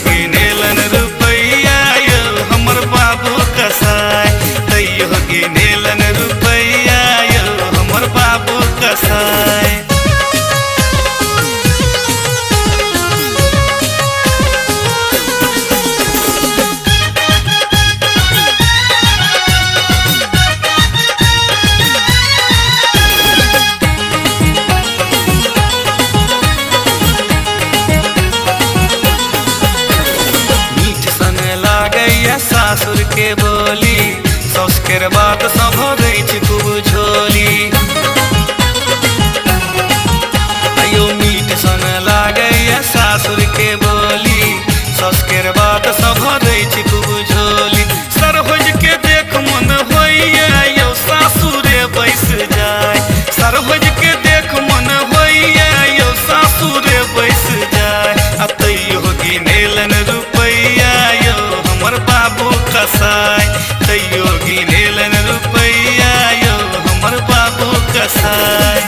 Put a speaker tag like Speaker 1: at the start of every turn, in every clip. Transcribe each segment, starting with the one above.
Speaker 1: गिनेलन रुपैया यो हमर बाबू कसाय, तैयो गिनेलन रुपैया यो हमर बाबू कसाय। सासुर के बोली सौस केर बात सब खूब झोली, आयो मीठ सन लागैया सासुर के बोली सौस केर बात सब खूब झोली। सरहोज के देख मन होइया यो सासुरे बैस जाय, सरहोज के देख मन होइया यो सासुरे बैस जाय। आ तैयो गिनेलन रुपैया यो हमर बाबू कसाय, तैयो गिनेलन रुपैया यो हमर बाबू कसाय।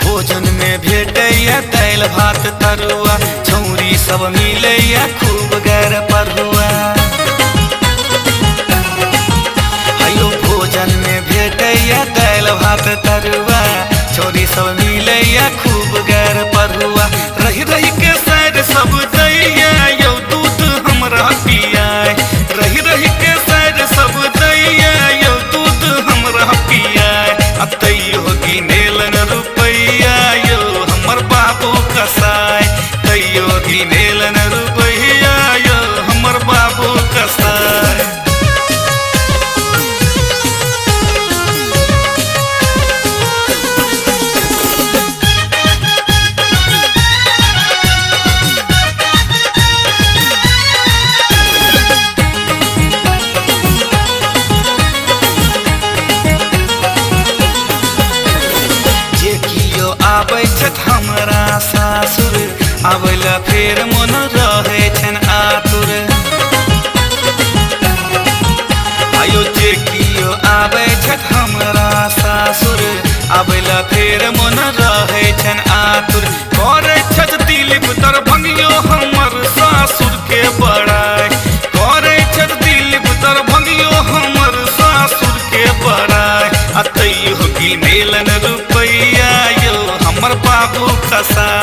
Speaker 1: भोजन में भेटैया दालि भात तरुआ, छौरी सब मिलैया खूब गैर पढ़ुआ। आयो भोजन में भेटैया दालि भात तरुआ, छौरी सब मिलैया खूब गैर पढ़ुआ। रही रही के साइड सब दैया यो दूध हमरा पियाय, रही रही के साइड सब दैया यो दूध हमरा पियाय। आ तैयो गिनेलन रुपैया यो हमर बाबू कसाय, तैयो गिनेलन रुपैया यो हमर बाबू कसाय। आबै छथि हमरा सासुर, आबैला फेर मन रहै छनि आतुर। आयो जे कियो आबै छथि हमरा सासुर, आबैला फेर मन रहै छनि आतुर। करै छथि दिलीप दरभंगियो हमर सासुर के बड़ाई, करै छथि दिलीप दरभंगियो हमर सासुर के बड़ाई। आ तैयो गिनेलन रुपैया यो हमर बाबू कसाय।